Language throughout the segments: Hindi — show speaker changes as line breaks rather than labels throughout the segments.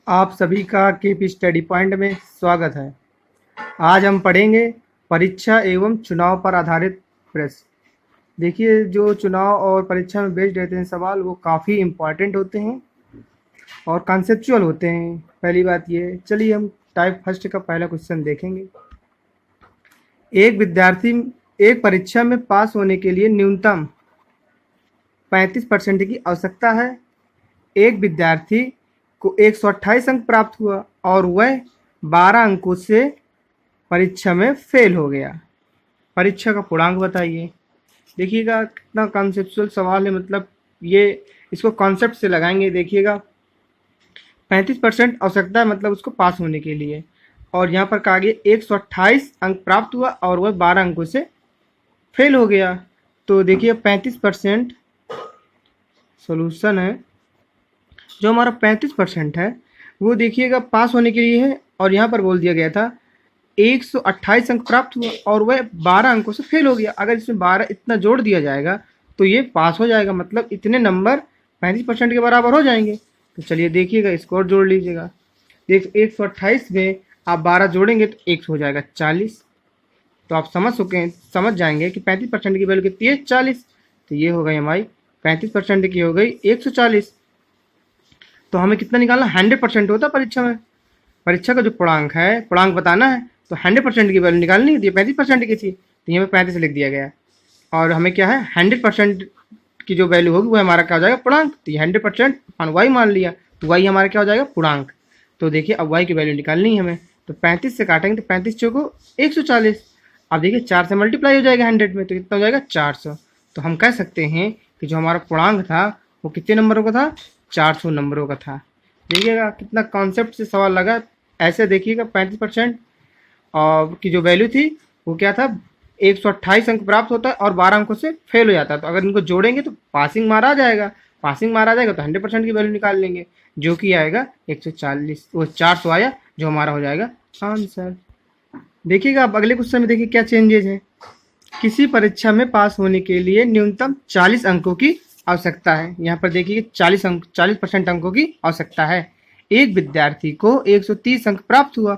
आप सभी का केपी स्टडी पॉइंट में स्वागत है। आज हम पढ़ेंगे परीक्षा एवं चुनाव पर आधारित प्रश्न। देखिए, जो चुनाव और परीक्षा में बेस्ड रहते हैं सवाल, वो काफ़ी इम्पॉर्टेंट होते हैं और कॉन्सेप्चुअल होते हैं। पहली बात ये, चलिए हम टाइप फर्स्ट का पहला क्वेश्चन देखेंगे। एक विद्यार्थी एक परीक्षा में पास होने के लिए न्यूनतम 35% की आवश्यकता है। एक विद्यार्थी को 128 अंक प्राप्त हुआ और वह 12 अंकों से परीक्षा में फेल हो गया। परीक्षा का पूर्णांक बताइए। देखिएगा कितना कॉन्सेप्चुअल सवाल है, मतलब ये इसको कॉन्सेप्ट से लगाएंगे। देखिएगा 35% आवश्यकता है, मतलब उसको पास होने के लिए, और यहाँ पर कहा गया 128 अंक प्राप्त हुआ और वह 12 अंकों से फेल हो गया। तो देखिए 35% सोल्यूशन है। जो हमारा 35% है वो देखिएगा पास होने के लिए है, और यहाँ पर बोल दिया गया था 128 अंक प्राप्त हुआ और वह 12 अंकों से फेल हो गया। अगर इसमें 12 इतना जोड़ दिया जाएगा तो ये पास हो जाएगा, मतलब इतने नंबर 35% के बराबर हो जाएंगे। तो चलिए देखिएगा, इसको और जोड़ लीजिएगा। देख 128 में आप 12 जोड़ेंगे तो 1 हो जाएगा 40। तो आप समझ जाएंगे कि 35% की वैल्यू कितनी है, 40। तो ये हो गई हमारी 35% की हो गई 140। तो हमें कितना निकालना, 100% होता है परीक्षा में। परीक्षा का जो पूर्णांक है, पूर्णांक बताना है तो 100% की वैल्यू निकालनी है। 35% की थी तो यहाँ पे 35 लिख दिया गया, और हमें क्या है 100% की जो वैल्यू होगी वो हमारा क्या हो जाएगा, पूर्णांक। तो ये 100% अपन वाई मान लिया, तो वाई हमारा क्या हो जाएगा, पूर्णांक। तो देखिए अब वाई की वैल्यू निकालनी है हमें, तो 35 से काटेंगे तो 35 चौको 140। अब देखिए 4 से मल्टीप्लाई हो जाएगा 100 में, तो कितना हो जाएगा 400। तो हम कह सकते हैं कि जो हमारा पूर्णांक था वो कितने नंबरों का था, 400 नंबरों का था। देखिएगा कितना कॉन्सेप्ट से सवाल लगा। ऐसे देखिएगा 35% और की जो वैल्यू थी वो क्या था, 128 अंक प्राप्त होता है और 12 अंकों से फेल हो जाता है। तो अगर इनको जोड़ेंगे तो पासिंग मार्क आ जाएगा। पासिंग मार्क आ जाएगा तो 100% की वैल्यू निकाल लेंगे, जो कि आएगा 140। वो 400 आया, जो हमारा हो जाएगा आंसर। देखिएगा अब अगले क्वेश्चन में देखिए क्या चेंजेज है। किसी परीक्षा में पास होने के लिए न्यूनतम 40 अंकों की आवश्यकता है। यहाँ पर देखिए 40% अंकों की आवश्यकता है। एक विद्यार्थी को 130 अंक प्राप्त हुआ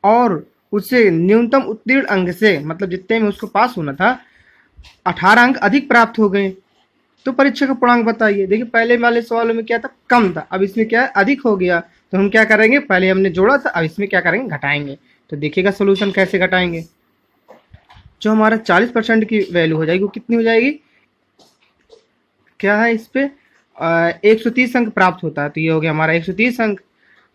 और उसे न्यूनतम उत्तीर्ण अंक से, मतलब जितने में उसको पास होना था, 18 अंक अधिक प्राप्त हो गए। तो परीक्षा का पूर्णांक बताइए। देखिए पहले वाले सवालों में क्या था, कम था, अब इसमें क्या है, अधिक हो गया। तो हम क्या करेंगे, पहले हमने जोड़ा था, अब इसमें क्या करेंगे, घटाएंगे। तो देखिएगा सोल्यूशन कैसे घटाएंगे। जो हमारा 40% की वैल्यू हो जाएगी वो कितनी हो जाएगी, क्या है इस पे 130 अंक प्राप्त होता है, तो ये हो गया हमारा 130 अंक,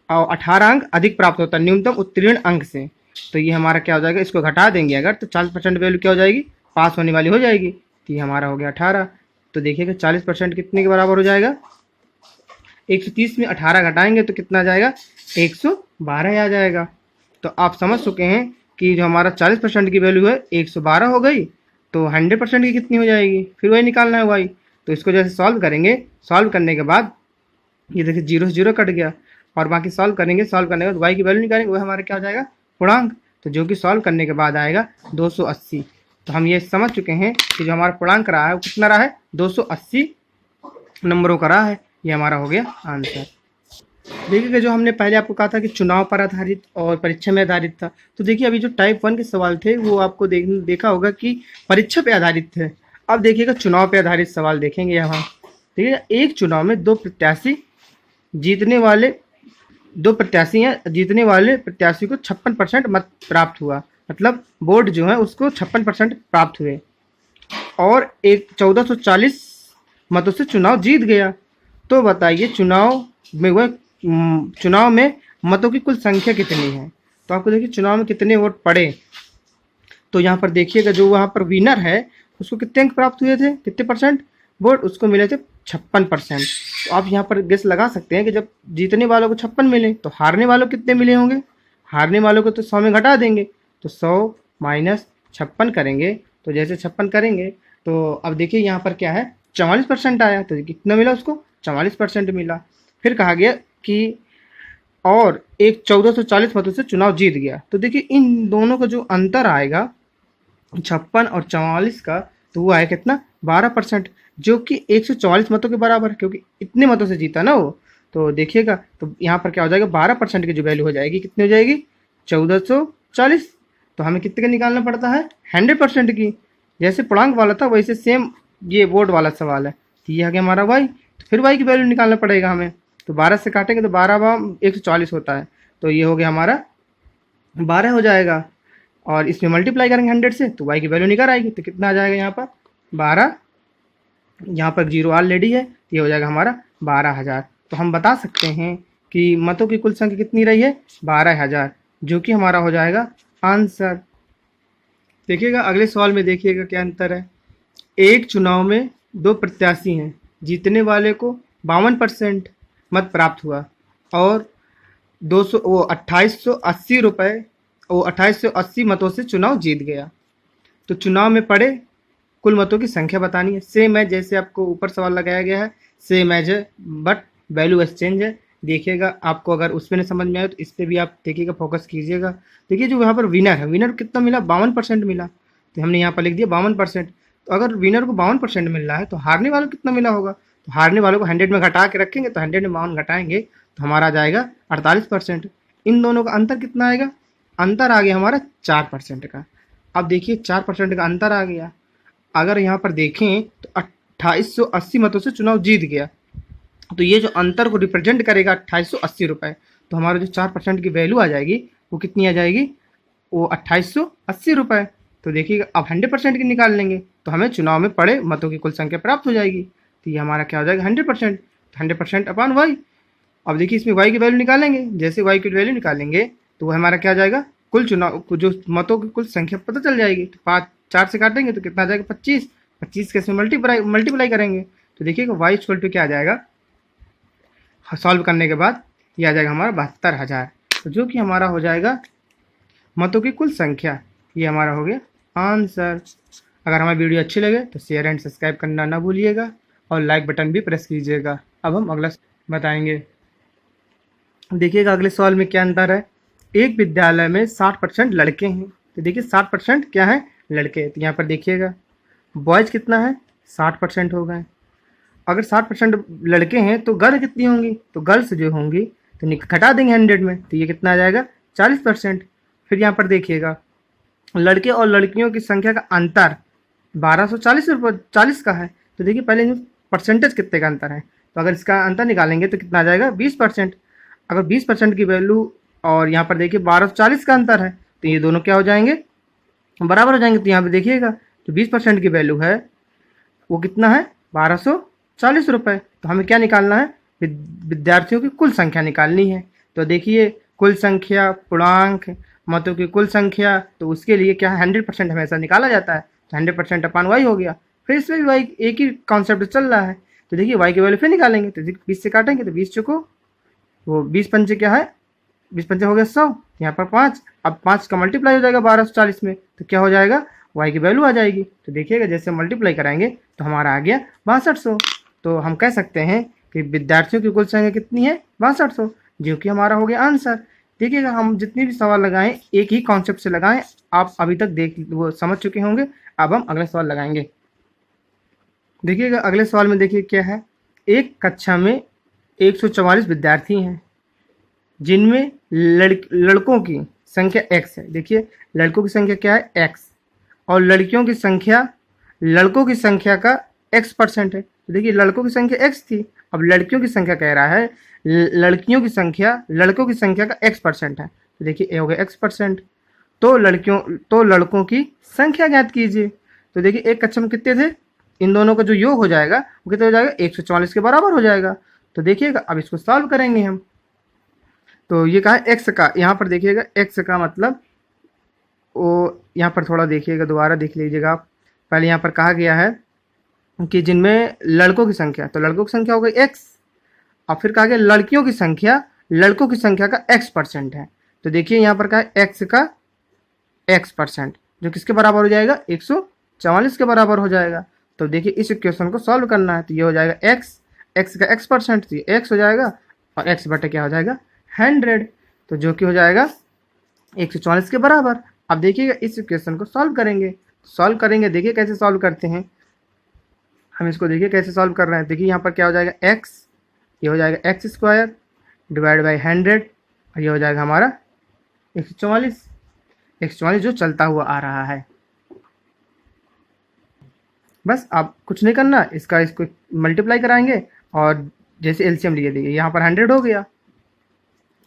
और 18 अंक अधिक प्राप्त होता है न्यूनतम उत्तीर्ण अंक से। तो ये हमारा क्या हो जाएगा, इसको घटा देंगे अगर, तो 40% वैल्यू क्या हो जाएगी, पास होने वाली हो जाएगी। तो ये हमारा हो गया 18। तो देखिएगा 40% कितने के बराबर हो जाएगा, 130 में 18 घटाएंगे तो कितना आ जाएगा, 112 आ जाएगा। तो आप समझ चुके हैं कि जो हमारा 40% की वैल्यू है 112 हो गई, तो 100% की कितनी हो जाएगी, फिर वही निकालना है वाई। तो इसको जैसे सॉल्व करेंगे, सॉल्व करने के बाद ये देखिए 0 से 0 कट गया, और बाकी सॉल्व करेंगे, सॉल्व करने के बाद वाई की वैल्यू निकालेंगे, वो हमारा क्या हो जाएगा, पूर्णांक। तो जो कि सॉल्व करने के बाद आएगा 280। तो हम ये समझ चुके हैं कि जो हमारा पूर्णांक रहा है वो कितना रहा है, 280 नंबरों का रहा है। ये हमारा हो गया आंसर। देखिएगा जो हमने पहले आपको कहा था कि चुनाव पर आधारित और परीक्षा में आधारित था, तो देखिए अभी जो टाइप 1 के सवाल थे वो आपको देखा होगा कि परीक्षा पे आधारित थे। अब देखिएगा चुनाव पे आधारित सवाल देखेंगे यहाँ। देखिएगा एक चुनाव में दो प्रत्याशी हैं, जीतने वाले प्रत्याशी को 56% मत प्राप्त हुआ, मतलब वोट जो है उसको 56% प्राप्त हुए, और एक 1440 मतों से चुनाव जीत गया। तो बताइए चुनाव में मतों की कुल संख्या कितनी है। तो आपको देखिए चुनाव में कितने वोट पड़े, तो यहाँ पर देखिएगा जो वहाँ पर विनर है उसको कितने अंक प्राप्त हुए थे, कितने परसेंट वोट, उसको मिले थे 56%। तो आप यहाँ पर गेस लगा सकते हैं कि जब जीतने वालों को 56 मिले तो हारने वालों को कितने मिले होंगे। हारने वालों को तो 100 में घटा देंगे, तो 100 माइनस 56 करेंगे, तो जैसे 56 करेंगे तो अब देखिए यहाँ पर क्या है, 44% आया। तो कितना मिला उसको, 44% मिला। फिर कहा गया कि और एक 1440 मतों से चुनाव जीत गया। तो देखिए इन दोनों का जो अंतर आएगा 56 और 44 का, तो वो आया कितना, 12%, जो कि 144 मतों के बराबर है, क्योंकि इतने मतों से जीता ना वो। तो देखिएगा, तो यहाँ पर क्या हो जाएगा, 12% की जो वैल्यू हो जाएगी कितनी हो जाएगी, 1440। तो हमें कितने का निकालना पड़ता है, 100% की। जैसे पूर्णांक वाला था वैसे सेम ये बोर्ड वाला सवाल है। तो ये आ गया हमारा वाई, तो फिर वाई की वैल्यू निकालना पड़ेगा हमें। तो 12 से काटेंगे तो 12/140 होता है, तो ये हो गया हमारा 12 हो जाएगा। और इसमें मल्टीप्लाई करेंगे 100 से तो वाई की वैल्यू निकल आएगी। तो कितना आ जाएगा यहाँ पर 12, यहाँ पर जीरो ऑलरेडी है, तो ये हो जाएगा हमारा 12,000। तो हम बता सकते हैं कि मतों की कुल संख्या कितनी रही है, 12,000, जो कि हमारा हो जाएगा आंसर। देखिएगा अगले सवाल में, देखिएगा क्या अंतर है। एक चुनाव में दो प्रत्याशी हैं, जीतने वाले को 52% मत प्राप्त हुआ और 2880 रुपये, वो 2880 मतों से चुनाव जीत गया। तो चुनाव में पड़े कुल मतों की संख्या बतानी है। सेम है जैसे आपको ऊपर सवाल लगाया गया है, सेम एज है, बट वैल्यू एक्सचेंज है। देखिएगा आपको अगर उसमें नहीं समझ में आए तो इस पर भी आप देखिएगा, फोकस कीजिएगा। देखिए जो यहाँ पर विनर है, विनर कितना मिला, 52% मिला, तो हमने यहाँ पर लिख दिया 52%। तो अगर विनर को 52% मिल रहा है तो हारने वालों को कितना मिला होगा, तो हारने वालों को 100 में घटा के रखेंगे, तो 100 में 52 घटाएंगे तो हमारा आ जाएगा 48%। इन दोनों का अंतर कितना आएगा, अंतर आ गया हमारा 4% का। अब देखिए 4% का अंतर आ गया। अगर यहाँ पर देखें तो 2880 मतों से चुनाव जीत गया, तो ये जो अंतर को रिप्रेजेंट करेगा 2880 रुपये। तो हमारा जो 4% की वैल्यू आ जाएगी वो कितनी आ जाएगी, वो 2880 रुपये। तो देखिएगा अब 100% की निकाल लेंगे तो हमें चुनाव में पड़े मतों की कुल संख्या प्राप्त हो जाएगी। तो ये हमारा क्या हो जाएगा 100%, 100% अपॉन वाई। अब देखिए इसमें वाई की वैल्यू निकालेंगे, जैसे वाई की वैल्यू निकालेंगे तो वो हमारा क्या आ जाएगा, कुल चुनाव जो मतों की कुल संख्या पता चल जाएगी। तो 4 से काटेंगे तो कितना आ जाएगा 25, 25 के इसमें मल्टीप्लाई करेंगे तो देखिएगा वाई इक्वल टू क्या आ जाएगा, सॉल्व करने के बाद ये आ जाएगा हमारा 72,000। तो जो कि हमारा हो जाएगा मतों की कुल संख्या, ये हमारा हो गया आंसर। अगर हमारी वीडियो अच्छी लगे तो शेयर एंड सब्सक्राइब करना ना भूलिएगा और लाइक बटन भी प्रेस कीजिएगा। अब हम अगला बताएंगे। देखिएगा अगले सवाल में क्या अंतर है। एक विद्यालय में 60% लड़के हैं, तो देखिए 60% क्या है, लड़के। तो यहाँ पर देखिएगा बॉयज़ कितना है, 60% हो गए। अगर 60% लड़के हैं तो गर्ल कितनी होंगी, तो गर्ल्स जो होंगी तो घटा देंगे 100 में, तो ये कितना आ जाएगा 40%। फिर यहाँ पर देखिएगा लड़के और लड़कियों की संख्या का अंतर 1240 का है। तो देखिए पहले परसेंटेज कितने का अंतर है, तो अगर इसका अंतर निकालेंगे तो कितना आ जाएगा 20%। अगर 20% की वैल्यू और यहाँ पर देखिए 1240 का अंतर है, तो ये दोनों क्या हो जाएंगे, बराबर हो जाएंगे। तो यहाँ पे देखिएगा जो 20% की वैल्यू है वो कितना है, 1240 रुपये। तो हमें क्या निकालना है, विद्यार्थियों की कुल संख्या निकालनी है। तो देखिए कुल संख्या पूर्णांक मतों की कुल संख्या, तो उसके लिए क्या है 100% हमेशा निकाला जाता है, तो 100% अपॉन वाई हो गया। फिर इसमें भी वाई एक ही कॉन्सेप्ट चल रहा है। तो देखिए वाई की वैल्यू फिर निकालेंगे, तो 20 से काटेंगे तो 20 चुको, वो 20 पंचे क्या है, 20 पंचे हो गया 100, यहाँ पर 5। अब 5 का मल्टीप्लाई हो जाएगा 1240 में, तो क्या हो जाएगा, वाई की वैल्यू आ जाएगी। तो देखिएगा जैसे मल्टीप्लाई कराएंगे तो हमारा आ गया 6200। तो हम कह सकते हैं कि विद्यार्थियों की कुल संख्या कितनी है, 6200, जो कि हमारा हो गया आंसर। देखिएगा हम जितने भी सवाल लगाएं एक ही कॉन्सेप्ट से लगाएं, आप अभी तक वो समझ चुके होंगे। अब हम अगले सवाल लगाएंगे। देखिएगा अगले सवाल में देखिए क्या है। एक कक्षा में 144 विद्यार्थी हैं, जिनमें लड़कों की संख्या x है। देखिए लड़कों की संख्या क्या है, x, और लड़कियों की संख्या लड़कों की संख्या का x% है। तो देखिए लड़कों की संख्या x थी, अब लड़कियों की संख्या कह रहा है लड़कियों की संख्या लड़कों की संख्या का x% है। तो देखिए ए हो गया x%। तो लड़कों की संख्या ज्ञात कीजिए। तो देखिए एक कक्षा में कितने थे, इन दोनों का जो योग हो जाएगा वो कितना हो जाएगा, 144 के बराबर हो जाएगा। तो देखिएगा अब इसको सॉल्व करेंगे हम। तो ये कहा है x का, यहाँ पर देखिएगा x का मतलब वो यहाँ पर थोड़ा देखिएगा, दोबारा देख लीजिएगा आप। पहले यहाँ पर कहा गया है कि जिनमें लड़कों की संख्या, तो लड़कों की संख्या हो गई x, और फिर कहा गया लड़कियों की संख्या लड़कों की संख्या का x% है। तो देखिए यहाँ पर कहा है x का x%, जो किसके बराबर हो जाएगा, 144 के बराबर हो जाएगा। तो देखिए इस इक्वेशन को सॉल्व करना है, तो ये हो जाएगा x का x%, तो ये x हो जाएगा और x बटे क्या हो जाएगा 100, तो जो कि हो जाएगा 144 के बराबर। अब देखिएगा इस इक्वेशन को सॉल्व करेंगे, देखिए कैसे सॉल्व करते हैं हम इसको। देखिए कैसे सॉल्व कर रहे हैं। देखिए यहाँ पर क्या हो जाएगा x ये हो जाएगा एक्स स्क्वायर डिवाइड बाई 100 और ये हो जाएगा हमारा 144 जो चलता हुआ आ रहा है। बस अब कुछ नहीं करना, इसको मल्टीप्लाई कराएंगे और जैसे एलसीएम लिए देंगे, यहाँ पर 100 हो गया।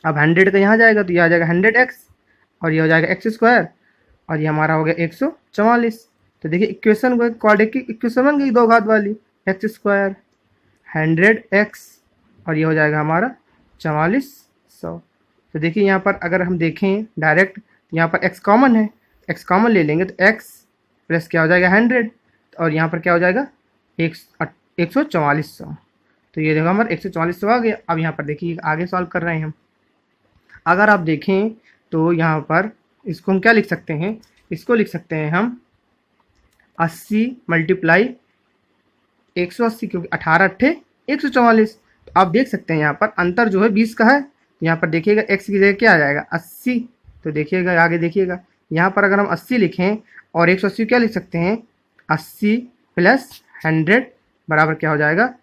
अब 100 का यहाँ जाएगा तो यह आ जाएगा 100x और ये हो जाएगा एक्स स्क्वायर और ये हमारा हो गया 144। तो देखिए इक्वेशन क्वाड्रेटिक की इक्वेशन बन गई दो घात वाली, एक्स स्क्वायर 100x और ये हो जाएगा हमारा 4400। तो देखिए यहाँ पर अगर हम देखें डायरेक्ट, यहाँ पर x कॉमन है, x कॉमन ले लेंगे तो x प्लस क्या हो जाएगा 100 और यहाँ पर क्या हो जाएगा 14400। तो ये देखो हमारा 14400 आ गया। अब यहाँ पर देखिए आगे सॉल्व कर रहे हैं हम। अगर आप देखें तो यहाँ पर इसको हम क्या लिख सकते हैं, इसको लिख सकते हैं हम 80 मल्टीप्लाई 180, क्योंकि 18 अट्ठे 144। तो आप देख सकते हैं यहाँ पर अंतर जो है 20 का है। यहाँ पर देखिएगा x की जगह क्या आ जाएगा 80। तो देखिएगा आगे देखिएगा यहाँ पर अगर हम 80 लिखें और 180 क्या लिख सकते हैं 80 प्लस 100 बराबर क्या हो जाएगा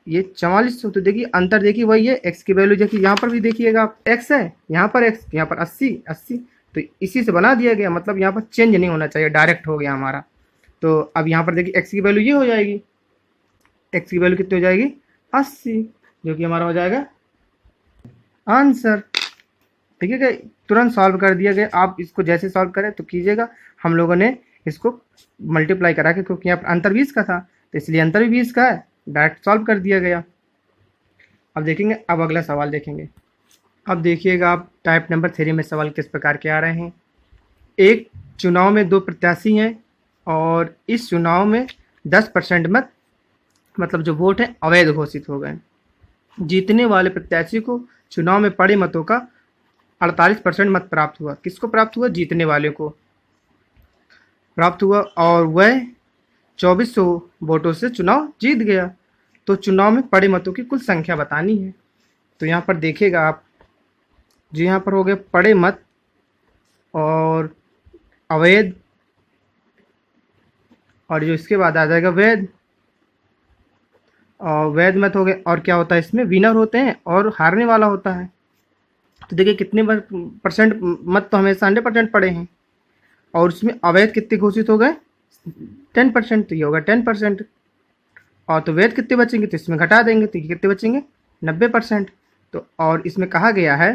ये 4400। तो देखिए अंतर देखिए वही है, x की वैल्यू देखिए यहाँ पर भी देखिएगा x है, यहाँ पर x, यहाँ पर 80। तो इसी से बना दिया गया, मतलब यहाँ पर चेंज नहीं होना चाहिए, डायरेक्ट हो गया हमारा। तो अब यहाँ पर देखिए x की वैल्यू ये हो जाएगी, x की वैल्यू कितनी हो जाएगी 80, जो कि हमारा हो जाएगा आंसर। ठीक है, तुरंत सॉल्व कर दिया गया। आप इसको जैसे सॉल्व करें तो कीजिएगा। हम लोगों ने इसको मल्टीप्लाई करा के, क्योंकि यहाँ पर अंतर 20 का था तो इसलिए अंतर भी 20 का है, डायरेक्ट सॉल्व कर दिया गया। अब देखेंगे, अब अगला सवाल देखेंगे। अब देखिएगा आप टाइप नंबर 3 में सवाल किस प्रकार के आ रहे हैं। एक चुनाव में 2 प्रत्याशी हैं और इस चुनाव में 10% मत, मतलब जो वोट हैं अवैध घोषित हो गए। जीतने वाले प्रत्याशी को चुनाव में पड़े मतों का 48% मत प्राप्त हुआ। किसको प्राप्त हुआ? जीतने वाले को प्राप्त हुआ और वह 2400 वोटों से चुनाव जीत गया। तो चुनाव में पड़े मतों की कुल संख्या बतानी है। तो यहाँ पर देखिएगा आप, जो यहाँ पर हो गए पड़े मत और अवैध, और जो इसके बाद आ जाएगा वैध, और वैध मत हो गए। और क्या होता है इसमें विनर होते हैं और हारने वाला होता है। तो देखिए कितने % मत तो हमेशा 100% पड़े हैं और उसमें अवैध कितने घोषित हो गए 10%। तो ये होगा 10%। और तो वैध कितने बचेंगे तो इसमें घटा देंगे तो ये कितने बचेंगे 90%। तो और इसमें कहा गया है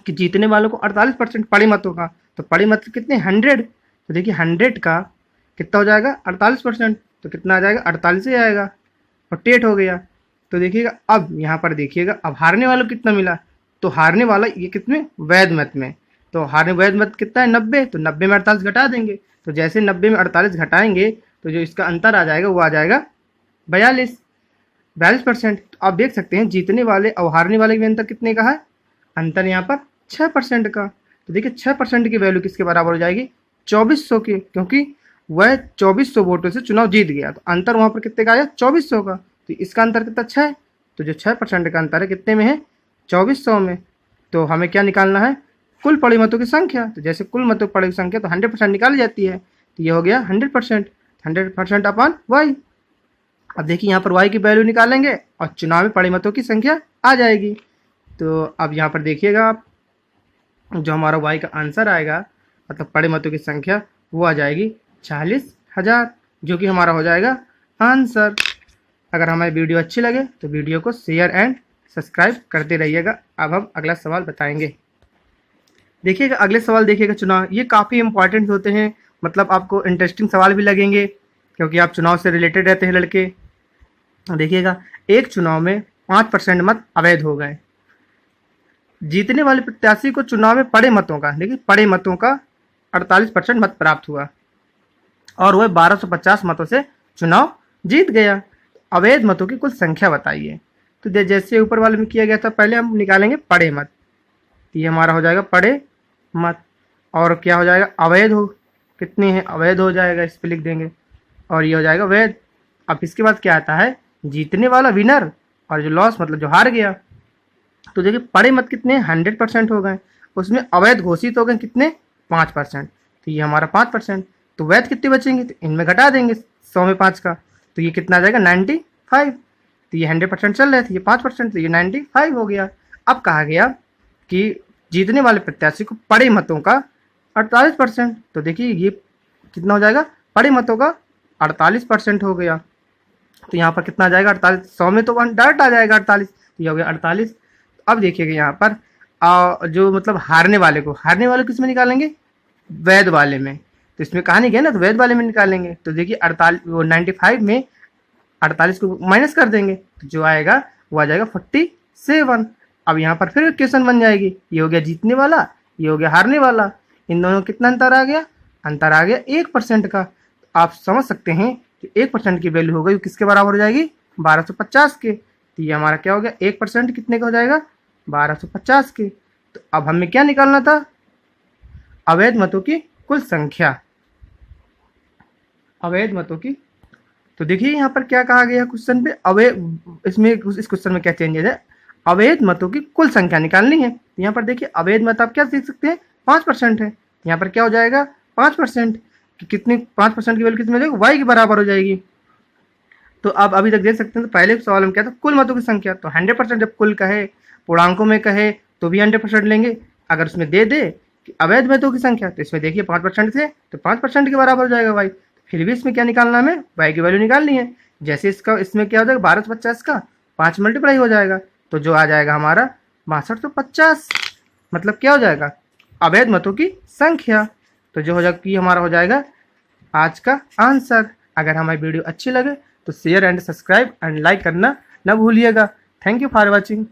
कि जीतने वालों को 48% पड़े मतों का। तो पड़े मत कितने 100। तो देखिए 100 का कितना हो जाएगा 48%। तो कितना आ जाएगा 48 ही आएगा और टेट हो गया। तो देखिएगा अब यहाँ पर देखिएगा अब हारने वालों को कितना मिला। तो हारने वाला ये कितने वैध मत में, तो हारने वैध मत कितना है 90। तो 90 में 48 घटा देंगे। तो जैसे 90 में 48 घटाएंगे तो जो इसका अंतर आ जाएगा वो आ जाएगा 42%। तो आप देख सकते हैं जीतने वाले और हारने वाले के अंतर कितने का है, अंतर यहाँ पर 6% का। तो देखिए 6% की वैल्यू किसके बराबर हो जाएगी 2400 के, क्योंकि वह 2400 वोटों से चुनाव जीत गया। तो अंतर वहाँ पर कितने का आया 2400 का। तो इसका अंतर कितना 6। तो जो 6% का अंतर है कितने में है 2400 में। तो हमें क्या निकालना है कुल पड़े मतों की संख्या। तो जैसे कुल मतों की पड़े संख्या तो 100% निकाली जाती है। तो ये हो गया 100% अपॉन वाई। अब देखिए यहाँ पर वाई की वैल्यू निकालेंगे और चुनाव में पड़े मतों की संख्या आ जाएगी। तो अब यहाँ पर देखिएगा आप, जो हमारा वाई का आंसर आएगा मतलब पड़े मतों की संख्या वो आ जाएगी 40,000, जो कि हमारा हो जाएगा आंसर। अगर हमारी वीडियो अच्छी लगे तो वीडियो को शेयर एंड सब्सक्राइब करते रहिएगा। अब हम अगला सवाल बताएंगे। देखिएगा अगले सवाल देखिएगा चुनाव, ये काफ़ी इंपॉर्टेंट होते हैं, मतलब आपको इंटरेस्टिंग सवाल भी लगेंगे क्योंकि आप चुनाव से रिलेटेड रहते हैं लड़के। देखिएगा एक चुनाव में 5% मत अवैध हो गए। जीतने वाले प्रत्याशी को चुनाव में पड़े मतों का, देखिए पड़े मतों का 48% मत प्राप्त हुआ और वह 1250 मतों से चुनाव जीत गया। अवैध मतों की कुल संख्या बताइए। तो जैसे ऊपर वाले में किया गया था, पहले हम निकालेंगे पड़े मत। तो ये हमारा हो जाएगा पड़े मत और क्या हो जाएगा अवैध हो, कितने हैं अवैध हो जाएगा, इस पर लिख देंगे और ये हो जाएगा वैध। अब इसके बाद क्या आता है जीतने वाला विनर और जो लॉस मतलब जो हार गया। तो देखिए पड़े मत कितने 100% हो गए, उसमें अवैध घोषित हो गए कितने 5%। तो ये हमारा 5%। तो वैध कितने बचेंगे तो इनमें घटा देंगे 100 में 5 का। तो ये कितना आ जाएगा 95। तो ये 100% चल रहे थे, ये 5%, तो ये 95 हो गया। अब कहा गया कि जीतने वाले प्रत्याशी को पड़े मतों का 48%। तो देखिए ये कितना हो जाएगा, पड़े मतों का 48% हो गया। तो यहाँ पर कितना आ जाएगा, 48, 100 में तो डायरेक्ट आ जाएगा 48, तो ये हो गया 48। अब देखिएगा यहाँ पर जो मतलब हारने वाले को किस में निकालेंगे, वैध वाले में। तो इसमें कहा नहीं गया ना, तो वैध वाले में निकालेंगे। तो देखिए 48, वो 95 में 48 को माइनस कर देंगे, तो जो आएगा वो आ जाएगा 47। अब यहाँ पर फिर क्वेश्चन बन जाएगी, ये हो गया जीतने वाला, ये हो गया हारने वाला, इन दोनों कितना अंतर आ गया, अंतर आ गया 1% का। तो आप समझ सकते हैं कि 1% की वैल्यू हो गई किसके बराबर हो जाएगी, 1250 के। तो ये हमारा क्या हो गया, 1% कितने का हो जाएगा, 1250 के। तो अब हमें क्या निकालना था, अवैध मतों की कुल संख्या, अवैध मतों की। तो देखिए यहाँ पर क्या कहा गया क्वेश्चन पे, अवैध, इसमें इस क्वेश्चन में क्या चेंजेस है, अवैध मतों की कुल संख्या निकालनी है। तो यहाँ पर देखिए अवैध मत आप क्या देख सकते हैं, 5% है। यहाँ पर क्या हो जाएगा 5%, कि कितनी 5% की वैल्यू कितनी हो जाएगी, वाई के बराबर हो जाएगी। तो आप अभी तक देख सकते हैं, तो पहले सवाल में क्या था, कुल मतों की संख्या। तो 100% जब कुल कहे, पूर्णांकों में कहे तो भी 100% लेंगे। अगर उसमें दे दे कि अवैध मतों की संख्या, तो इसमें देखिए 5% थे, तो 5% के बराबर हो जाएगा वाई। फिर भी इसमें क्या निकालना, हमें वाई की वैल्यू निकालनी है। जैसे इसका इसमें क्या हो जाएगा, 1250 का 5 मल्टीप्लाई हो जाएगा, तो जो आ जाएगा हमारा 6250, मतलब क्या हो जाएगा, अवैध मतों की संख्या। तो जो हो जाएगा कि हमारा हो जाएगा आज का आंसर। अगर हमारी वीडियो अच्छी लगे तो share and subscribe and like करना न भूलिएगा। Thank you for watching.